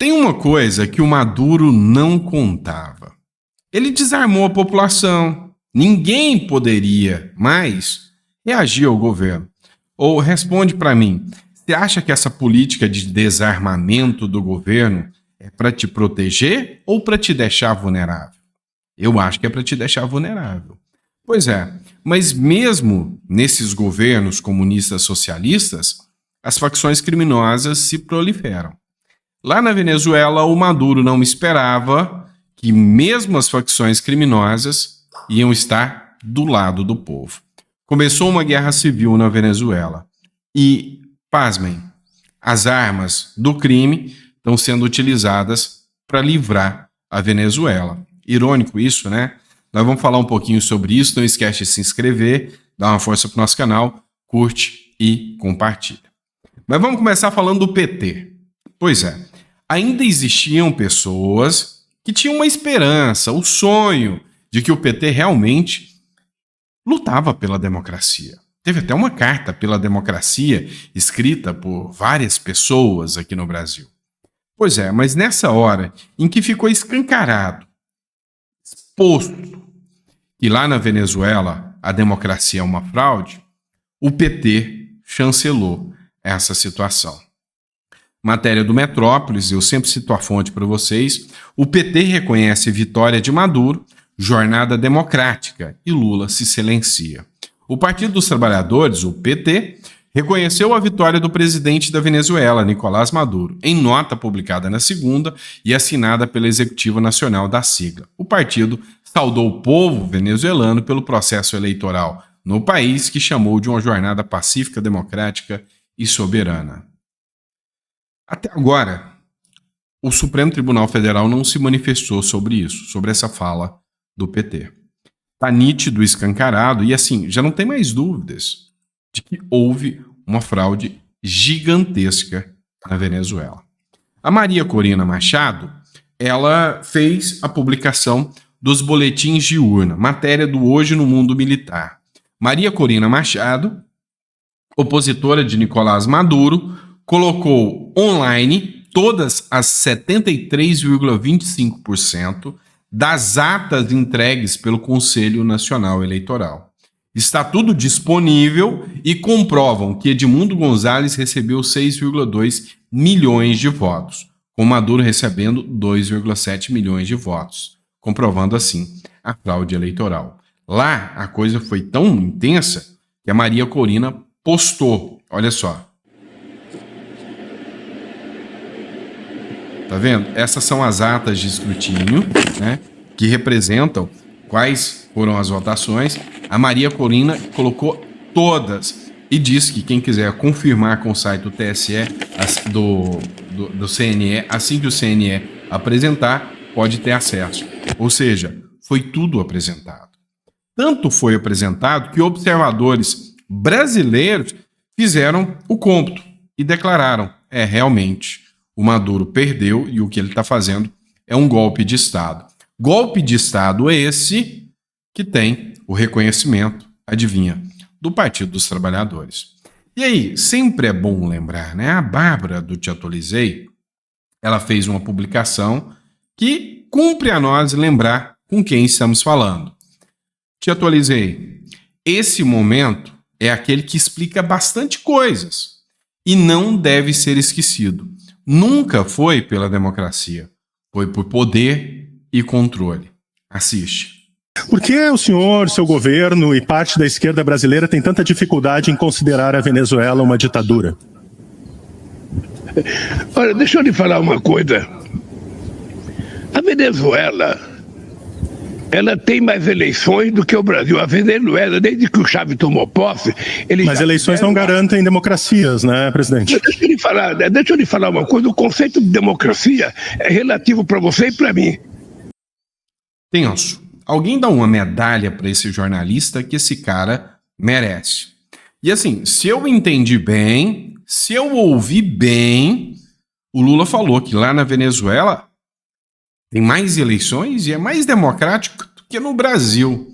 Tem uma coisa que o Maduro não contava. Ele desarmou a população. Ninguém poderia mais reagir ao governo. Ou responde para mim, você acha que essa política de desarmamento do governo é para te proteger ou para te deixar vulnerável? Eu acho que é para te deixar vulnerável. Pois é, mas mesmo nesses governos comunistas socialistas, as facções criminosas se proliferam. Lá na Venezuela, o Maduro não esperava que mesmo as facções criminosas iam estar do lado do povo. Começou uma guerra civil na Venezuela e, pasmem, as armas do crime estão sendo utilizadas para livrar a Venezuela. Irônico isso, né? Nós vamos falar um pouquinho sobre isso, não esquece de se inscrever, dá uma força para o nosso canal, curte e compartilha. Mas vamos começar falando do PT. Pois é, ainda existiam pessoas que tinham uma esperança, o sonho de que o PT realmente lutava pela democracia. Teve até uma carta pela democracia escrita por várias pessoas aqui no Brasil. Pois é, mas nessa hora em que ficou escancarado, exposto, que lá na Venezuela a democracia é uma fraude, o PT chancelou essa situação. Matéria do Metrópolis, eu sempre cito a fonte para vocês, o PT reconhece vitória de Maduro, jornada democrática, e Lula se silencia. O Partido dos Trabalhadores, o PT, reconheceu a vitória do presidente da Venezuela, Nicolás Maduro, em nota publicada na segunda e assinada pela Executiva Nacional da sigla. O partido saudou o povo venezuelano pelo processo eleitoral no país, que chamou de uma jornada pacífica, democrática e soberana. Até agora, o Supremo Tribunal Federal não se manifestou sobre isso, sobre essa fala do PT. Está nítido, escancarado, e assim, já não tem mais dúvidas de que houve uma fraude gigantesca na Venezuela. A Maria Corina Machado, ela fez a publicação dos boletins de urna, matéria do Hoje no Mundo Militar. Maria Corina Machado, opositora de Nicolás Maduro, colocou online todas as 73,25% das atas entregues pelo Conselho Nacional Eleitoral. Está tudo disponível e comprovam que Edmundo Gonzalez recebeu 6,2 milhões de votos, com Maduro recebendo 2,7 milhões de votos, comprovando assim a fraude eleitoral. Lá a coisa foi tão intensa que a Maria Corina postou, olha só. Tá vendo? Essas são as atas de escrutínio, né, que representam quais foram as votações. A Maria Corina colocou todas e diz que quem quiser confirmar com o site do TSE, do CNE, assim que o CNE apresentar, pode ter acesso. Ou seja, foi tudo apresentado. Tanto foi apresentado que observadores brasileiros fizeram o cômputo e declararam: realmente, o Maduro perdeu e o que ele está fazendo é um golpe de Estado. Golpe de Estado esse que tem o reconhecimento, adivinha, do Partido dos Trabalhadores. E aí, sempre é bom lembrar, né? A Bárbara do Te Atualizei, ela fez uma publicação que cumpre a nós lembrar com quem estamos falando. Te Atualizei. Esse momento é aquele que explica bastante coisas e não deve ser esquecido. Nunca foi pela democracia, foi por poder e controle. Assiste. Por que o senhor, seu governo e parte da esquerda brasileira tem tanta dificuldade em considerar a Venezuela uma ditadura? Olha, deixa eu lhe falar uma coisa. A Venezuela, ela tem mais eleições do que o Brasil. A Venezuela, desde que o Chávez tomou posse... Mas eleições não garantem democracias, né, presidente? Deixa eu lhe falar uma coisa. O conceito de democracia é relativo para você e para mim. Tenso. Alguém dá uma medalha para esse jornalista que esse cara merece. E assim, se eu entendi bem, se eu ouvi bem, o Lula falou que lá na Venezuela tem mais eleições e é mais democrático do que no Brasil.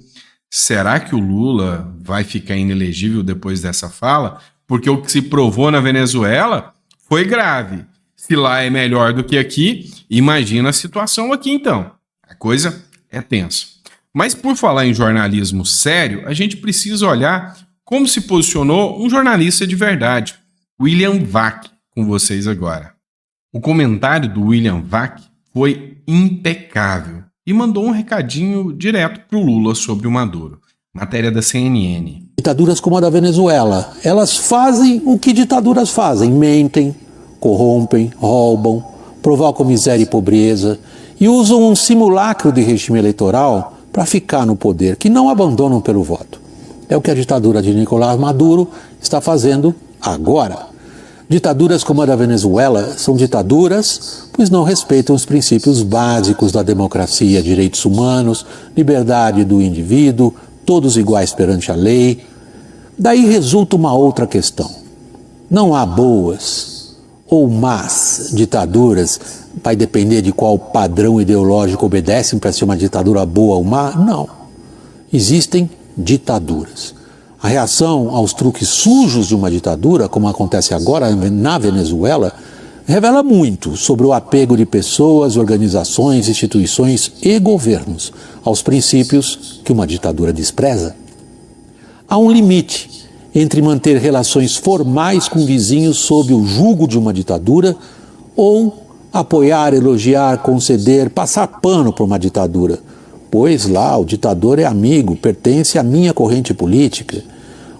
Será que o Lula vai ficar inelegível depois dessa fala? Porque o que se provou na Venezuela foi grave. Se lá é melhor do que aqui, imagina a situação aqui então. A coisa é tensa. Mas por falar em jornalismo sério, a gente precisa olhar como se posicionou um jornalista de verdade, William Vac, com vocês agora. O comentário do William Vac foi impecável e mandou um recadinho direto para o Lula sobre o Maduro. Matéria da CNN. Ditaduras como a da Venezuela, elas fazem o que ditaduras fazem, mentem, corrompem, roubam, provocam miséria e pobreza e usam um simulacro de regime eleitoral para ficar no poder, que não abandonam pelo voto. É o que a ditadura de Nicolás Maduro está fazendo agora. Ditaduras como a da Venezuela são ditaduras, pois não respeitam os princípios básicos da democracia, direitos humanos, liberdade do indivíduo, todos iguais perante a lei. Daí resulta uma outra questão. Não há boas ou más ditaduras, vai depender de qual padrão ideológico obedecem para ser uma ditadura boa ou má? Não. Existem ditaduras. A reação aos truques sujos de uma ditadura, como acontece agora na Venezuela, revela muito sobre o apego de pessoas, organizações, instituições e governos aos princípios que uma ditadura despreza. Há um limite entre manter relações formais com vizinhos sob o jugo de uma ditadura ou apoiar, elogiar, conceder, passar pano por uma ditadura, pois lá o ditador é amigo, pertence à minha corrente política.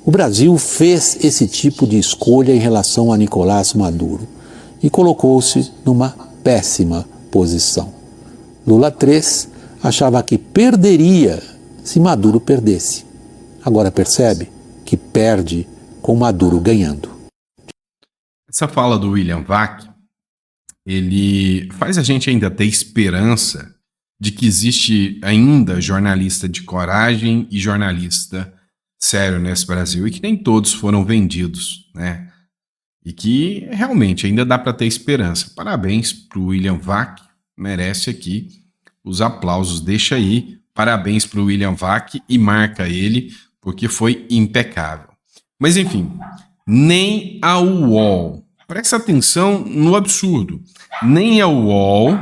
O Brasil fez esse tipo de escolha em relação a Nicolás Maduro e colocou-se numa péssima posição. Lula III achava que perderia se Maduro perdesse. Agora percebe que perde com Maduro ganhando. Essa fala do William Vac, ele faz a gente ainda ter esperança de que existe ainda jornalista de coragem e jornalista sério nesse Brasil e que nem todos foram vendidos, né? E que realmente ainda dá para ter esperança. Parabéns para o William Vac, merece aqui os aplausos, deixa aí. Parabéns para o William Vac e marca ele, porque foi impecável. Mas enfim, nem a UOL, presta atenção no absurdo, nem a UOL,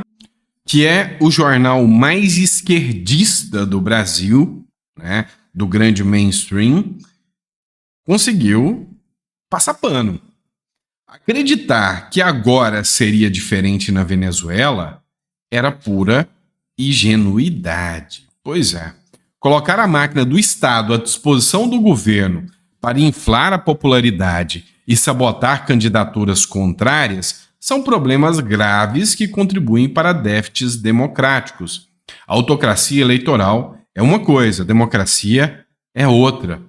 que é o jornal mais esquerdista do Brasil, né, do grande mainstream, conseguiu passar pano. Acreditar que agora seria diferente na Venezuela era pura ingenuidade. Pois é. Colocar a máquina do Estado à disposição do governo para inflar a popularidade e sabotar candidaturas contrárias são problemas graves que contribuem para déficits democráticos. A autocracia eleitoral é uma coisa, a democracia é outra.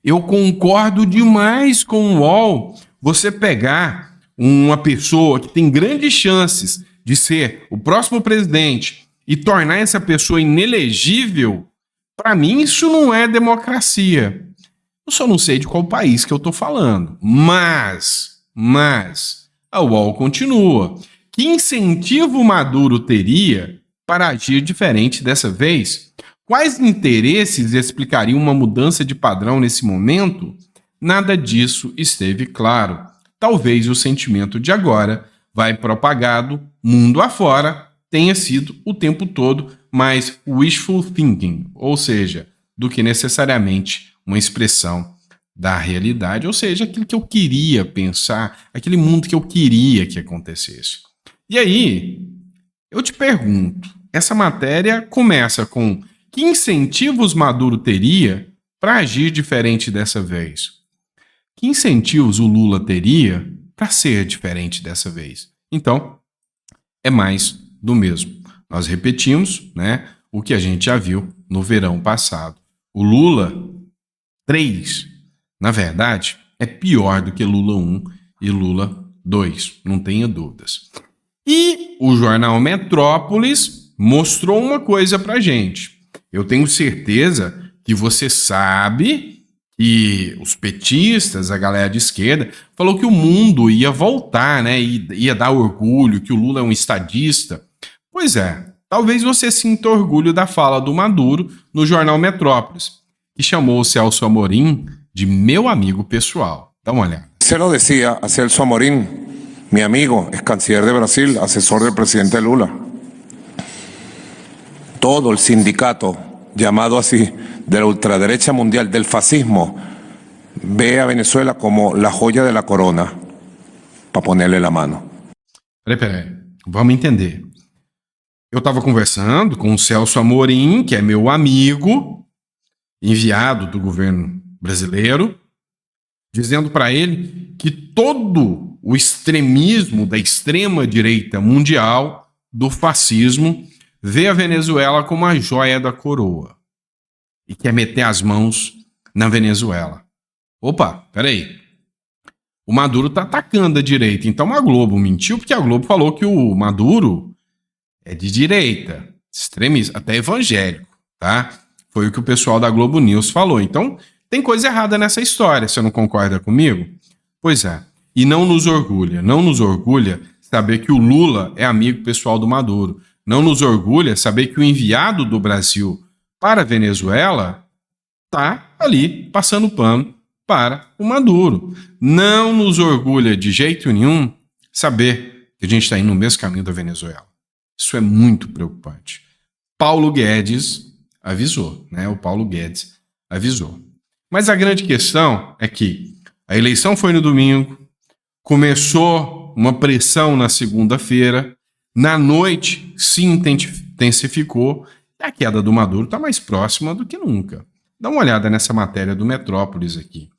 Eu concordo demais com o UOL. Você pegar uma pessoa que tem grandes chances de ser o próximo presidente e tornar essa pessoa inelegível, para mim isso não é democracia. Eu só não sei de qual país que eu estou falando. Mas a UOL continua. Que incentivo Maduro teria para agir diferente dessa vez? Quais interesses explicariam uma mudança de padrão nesse momento? Nada disso esteve claro. Talvez o sentimento de agora vai propagado mundo afora tenha sido o tempo todo mais wishful thinking, ou seja, do que necessariamente uma expressão da realidade, ou seja, aquilo que eu queria pensar, aquele mundo que eu queria que acontecesse. E aí, eu te pergunto, essa matéria começa com que incentivos Maduro teria para agir diferente dessa vez? Que incentivos o Lula teria para ser diferente dessa vez? Então, é mais do mesmo. Nós repetimos, né, o que a gente já viu no verão passado. O Lula 3, na verdade, é pior do que Lula 1 e Lula 2, não tenha dúvidas. E o jornal Metrópolis mostrou uma coisa pra gente. Eu tenho certeza que você sabe que os petistas, a galera de esquerda, falou que o mundo ia voltar, né? Ia dar orgulho, que o Lula é um estadista. Pois é, talvez você sinta orgulho da fala do Maduro no jornal Metrópolis, que chamou o Celso Amorim de meu amigo pessoal. Dá uma olhada. Se lo decía a Celso Amorín Mi amigo es canciller de Brasil, asesor del presidente Lula. Todo el sindicato, llamado así, de la ultraderecha mundial, del fascismo, ve a Venezuela como la joya de la corona, para ponerle la mano. Peraí. Vamos entender. Eu estava conversando com o Celso Amorim, que é meu amigo, enviado do governo brasileiro, dizendo para ele que todo o extremismo da extrema-direita mundial, do fascismo, vê a Venezuela como a joia da coroa e quer meter as mãos na Venezuela. Opa, peraí. O Maduro está atacando a direita, então a Globo mentiu, porque a Globo falou que o Maduro é de direita, extremista, até evangélico, tá? Foi o que o pessoal da Globo News falou. Então, tem coisa errada nessa história, você não concorda comigo? Pois é. E não nos orgulha saber que o Lula é amigo pessoal do Maduro. Não nos orgulha saber que o enviado do Brasil para a Venezuela está ali passando pano para o Maduro. Não nos orgulha de jeito nenhum saber que a gente está indo no mesmo caminho da Venezuela. Isso é muito preocupante. Paulo Guedes avisou, né? O Paulo Guedes avisou. Mas a grande questão é que a eleição foi no domingo, começou uma pressão na segunda-feira, na noite se intensificou e a queda do Maduro está mais próxima do que nunca. Dá uma olhada nessa matéria do Metrópolis aqui.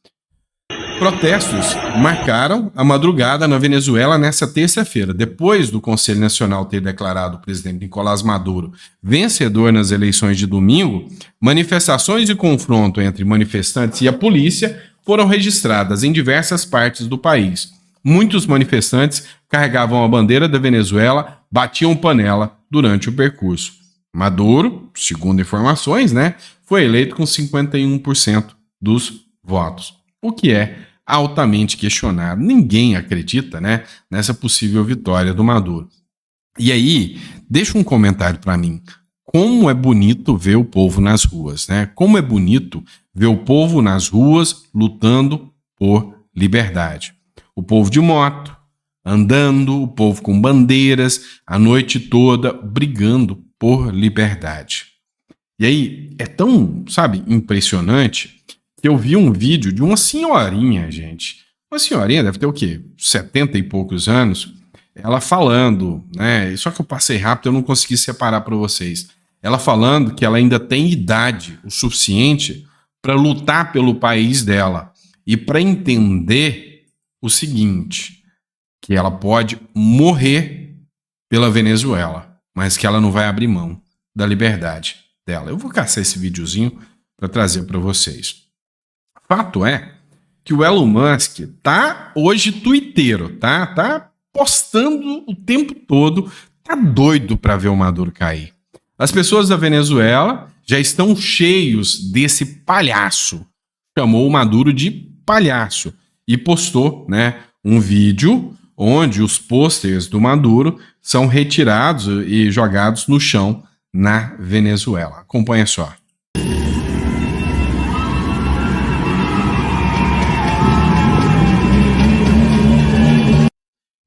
Protestos marcaram a madrugada na Venezuela nesta terça-feira, depois do Conselho Nacional ter declarado o presidente Nicolás Maduro vencedor nas eleições de domingo. Manifestações e confronto entre manifestantes e a polícia foram registradas em diversas partes do país. Muitos manifestantes carregavam a bandeira da Venezuela, batiam panela durante o percurso. Maduro, segundo informações, foi eleito com 51% dos votos, o que é altamente questionado. Ninguém acredita, nessa possível vitória do Maduro. E aí, deixa um comentário para mim. Como é bonito ver o povo nas ruas, Como é bonito ver o povo nas ruas lutando por liberdade. O povo de moto, andando, o povo com bandeiras, a noite toda brigando por liberdade. E aí, é tão, impressionante, que eu vi um vídeo de uma senhorinha, gente. Uma senhorinha, deve ter o quê? 70 e poucos anos. Ela falando, Só que eu passei rápido, eu não consegui separar para vocês. Ela falando que ela ainda tem idade o suficiente para lutar pelo país dela. E para entender o seguinte, que ela pode morrer pela Venezuela, mas que ela não vai abrir mão da liberdade dela. Eu vou caçar esse videozinho para trazer para vocês. Fato é que o Elon Musk tá hoje tuiteiro, tá postando o tempo todo, tá doido para ver o Maduro cair. As pessoas da Venezuela já estão cheios desse palhaço. Chamou o Maduro de palhaço e postou, um vídeo onde os pôsteres do Maduro são retirados e jogados no chão na Venezuela. Acompanha só.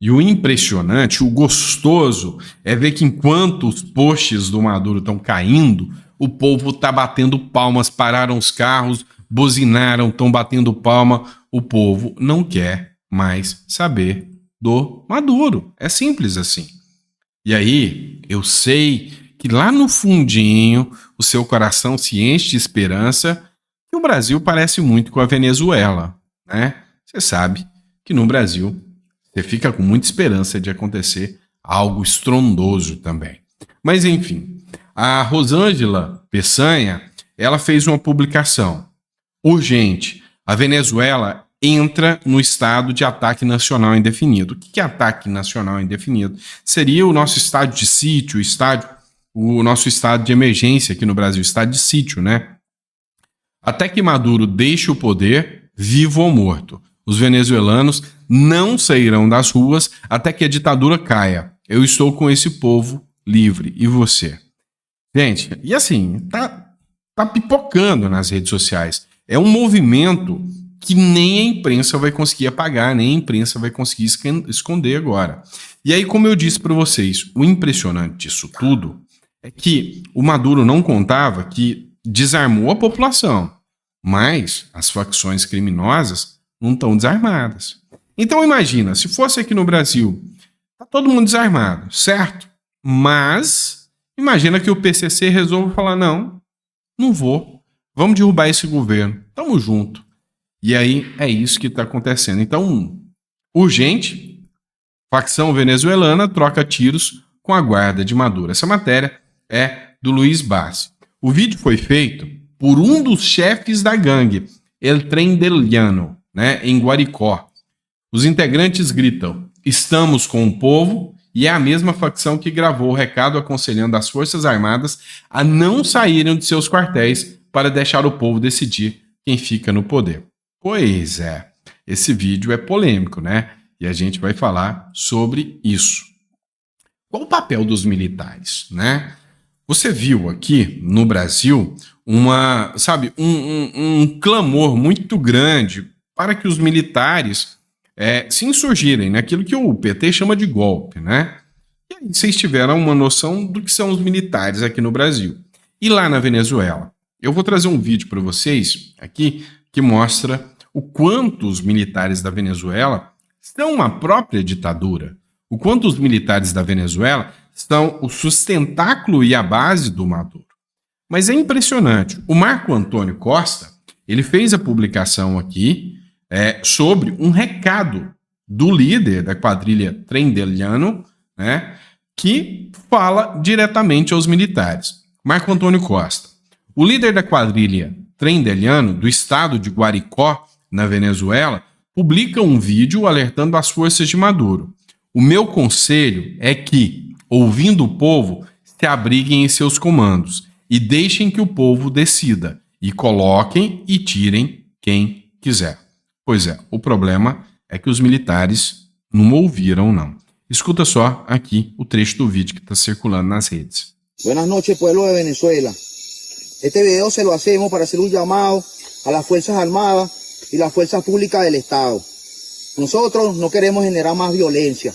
E o impressionante, o gostoso, é ver que enquanto os posts do Maduro estão caindo, o povo está batendo palmas, pararam os carros, buzinaram, estão batendo palma. O povo não quer mais saber do Maduro. É simples assim. E aí, eu sei que lá no fundinho, o seu coração se enche de esperança que o Brasil parece muito com a Venezuela, Você sabe que no Brasil você fica com muita esperança de acontecer algo estrondoso também. Mas enfim, a Rosângela Peçanha, ela fez uma publicação urgente. A Venezuela entra no estado de ataque nacional indefinido. O que é ataque nacional indefinido? Seria o nosso estado de sítio, o nosso estado de emergência aqui no Brasil, estado de sítio, Até que Maduro deixe o poder, vivo ou morto. Os venezuelanos não sairão das ruas até que a ditadura caia. Eu estou com esse povo livre. E você? Gente, e assim, tá pipocando nas redes sociais. É um movimento que nem a imprensa vai conseguir apagar, nem a imprensa vai conseguir esconder agora. E aí, como eu disse para vocês, o impressionante disso tudo é que o Maduro não contava que desarmou a população, mas as facções criminosas não estão desarmadas. Então imagina, se fosse aqui no Brasil, tá todo mundo desarmado, certo? Mas imagina que o PCC resolve falar, não vou, vamos derrubar esse governo, tamo junto. E aí é isso que está acontecendo. Então, urgente, facção venezuelana troca tiros com a guarda de Maduro. Essa matéria é do Luiz Bassi. O vídeo foi feito por um dos chefes da gangue, El Tren del Llano, né, em Guaricó. Os integrantes gritam, estamos com o povo, e é a mesma facção que gravou o recado aconselhando as Forças Armadas a não saírem de seus quartéis para deixar o povo decidir quem fica no poder. Pois é, esse vídeo é polêmico, né? E a gente vai falar sobre isso. Qual o papel dos militares, né? Você viu aqui no Brasil um clamor muito grande para que os militares se insurgirem naquilo que o PT chama de golpe, né? E aí vocês tiveram uma noção do que são os militares aqui no Brasil. E lá na Venezuela? Eu vou trazer um vídeo para vocês aqui que mostra o quanto os militares da Venezuela são uma própria ditadura. O quanto os militares da Venezuela são o sustentáculo e a base do Maduro. Mas é impressionante. O Marco Antônio Costa, ele fez a publicação aqui sobre um recado do líder da quadrilha Tren del Llano, né, que fala diretamente aos militares. Marco Antônio Costa. O líder da quadrilha Tren del Llano, do estado de Guaricó, na Venezuela, publica um vídeo alertando as forças de Maduro. O meu conselho é que, ouvindo o povo, se abriguem em seus comandos e deixem que o povo decida, e coloquem e tirem quem quiser. Pois é, o problema é que os militares não ouviram, não. Escuta só aqui o trecho do vídeo que está circulando nas redes. Buenas noches, pueblo de Venezuela. Este video se lo hacemos para hacer un llamado a las Fuerzas Armadas y las Fuerzas Públicas del Estado. Nosotros no queremos generar más violencia.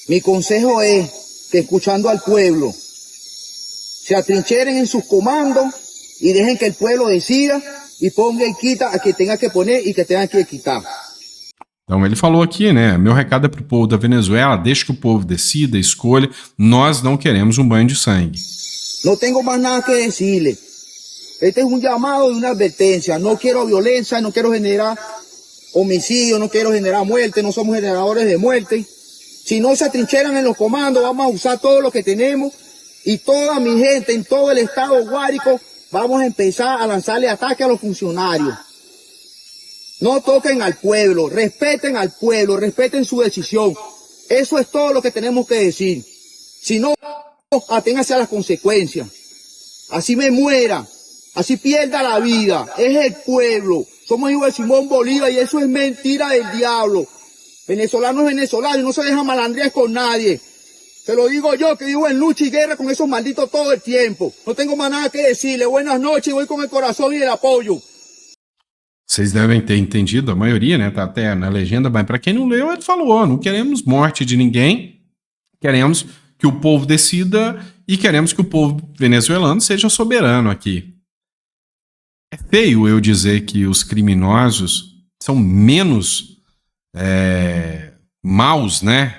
Mi consejo es que, escuchando al pueblo, se atrincheren en sus comandos y dejen que el pueblo decida e ponga e quita a que tenha que poner e que tenha que quitar. Então ele falou aqui, né? Meu recado é pro povo da Venezuela, deixa que o povo decida, escolha. Nós não queremos um banho de sangue. No tengo más nada que decirle. Este es un llamado y una advertencia. No quiero violencia, no quiero generar homicidio, no quiero generar muerte, no somos generadores de muerte. Si no se atrincheran en los comandos, vamos a usar todo lo que tenemos y toda mi gente en todo el estado Guárico vamos a empezar a lanzarle ataque a los funcionarios. No toquen al pueblo, respeten su decisión. Eso es todo lo que tenemos que decir. Si no, aténganse a las consecuencias. Así me muera, así pierda la vida. Es el pueblo. Somos hijos de Simón Bolívar y eso es mentira del diablo. Venezolano es venezolano y no se deja malandrear con nadie. Se lo digo yo, que vivo en lucha y guerra con esos malditos todo el tiempo. No tengo más nada que decirle. Buenas noches, voy con el corazón y el apoyo. Vocês devem ter entendido, a maioria, né? Tá até na legenda, mas para quem não leu, ele falou, não queremos morte de ninguém, queremos que o povo decida e queremos que o povo venezuelano seja soberano aqui. É feio eu dizer que os criminosos são menos maus, né,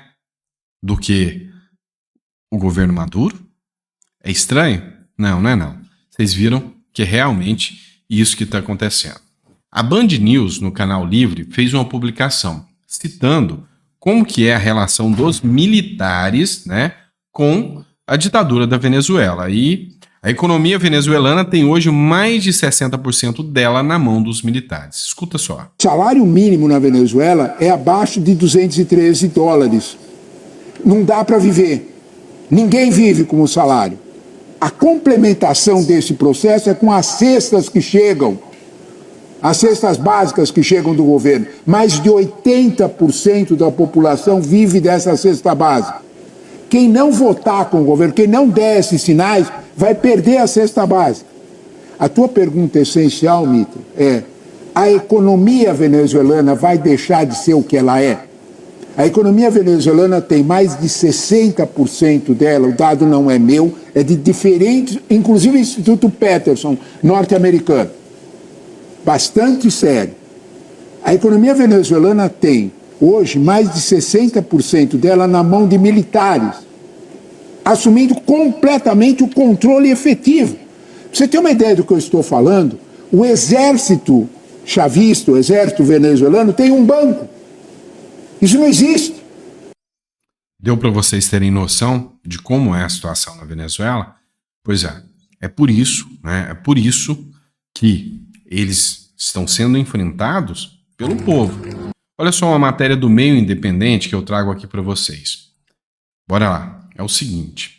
do que o governo Maduro? É estranho? Não, não é não. Vocês viram que é realmente isso que está acontecendo. A Band News, no Canal Livre, fez uma publicação citando como que é a relação dos militares, né, com a ditadura da Venezuela. E a economia venezuelana tem hoje mais de 60% dela na mão dos militares. Escuta só. O salário mínimo na Venezuela é abaixo de $213. Não dá para viver. Ninguém vive com o salário. A complementação desse processo é com as cestas que chegam. As cestas básicas que chegam do governo. Mais de 80% da população vive dessa cesta básica. Quem não votar com o governo, quem não der esses sinais, vai perder a cesta básica. A tua pergunta essencial, Mito, é a economia venezuelana vai deixar de ser o que ela é? A economia venezuelana tem mais de 60% dela, o dado não é meu, é de diferentes, inclusive o Instituto Peterson, norte-americano. Bastante sério. A economia venezuelana tem, hoje, mais de 60% dela na mão de militares, assumindo completamente o controle efetivo. Pra você ter uma ideia do que eu estou falando, o exército chavista, o exército venezuelano, tem um banco. Isso não existe. Deu para vocês terem noção de como é a situação na Venezuela? Pois é por isso, né? É por isso que eles estão sendo enfrentados pelo povo. Olha só uma matéria do Meio Independente que eu trago aqui para vocês. Bora lá. É o seguinte: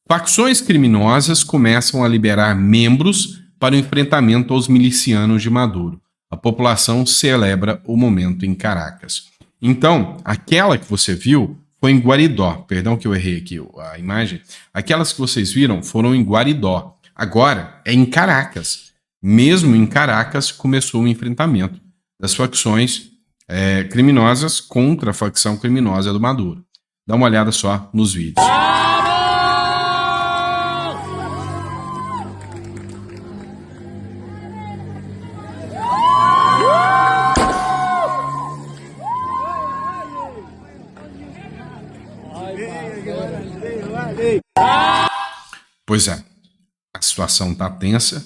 facções criminosas começam a liberar membros para o enfrentamento aos milicianos de Maduro. A população celebra o momento em Caracas. Então, aquela que você viu foi em Guaridó. Perdão que eu errei aqui a imagem. Aquelas que vocês viram foram em Guaridó. Agora é em Caracas. Mesmo em Caracas começou o enfrentamento das facções criminosas contra a facção criminosa do Maduro. Dá uma olhada só nos vídeos. Pois é, a situação está tensa.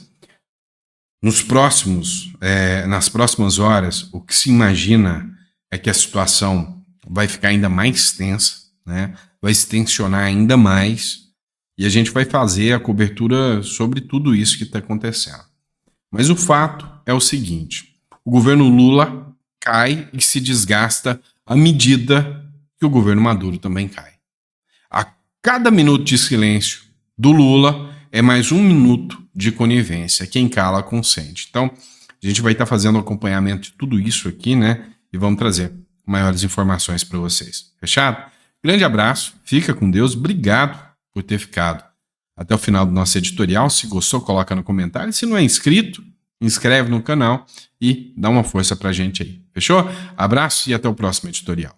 Nas próximas horas, o que se imagina é que a situação vai ficar ainda mais tensa, né? Vai se tensionar ainda mais, e a gente vai fazer a cobertura sobre tudo isso que está acontecendo. Mas o fato é o seguinte: o governo Lula cai e se desgasta à medida que o governo Maduro também cai. A cada minuto de silêncio do Lula é mais um minuto de conivência. Quem cala, consente. Então, a gente vai estar fazendo acompanhamento de tudo isso aqui, né? E vamos trazer maiores informações para vocês. Fechado? Grande abraço, fica com Deus. Obrigado por ter ficado até o final do nosso editorial. Se gostou, coloca no comentário. Se não é inscrito, inscreve no canal e dá uma força pra gente aí. Fechou? Abraço e até o próximo editorial.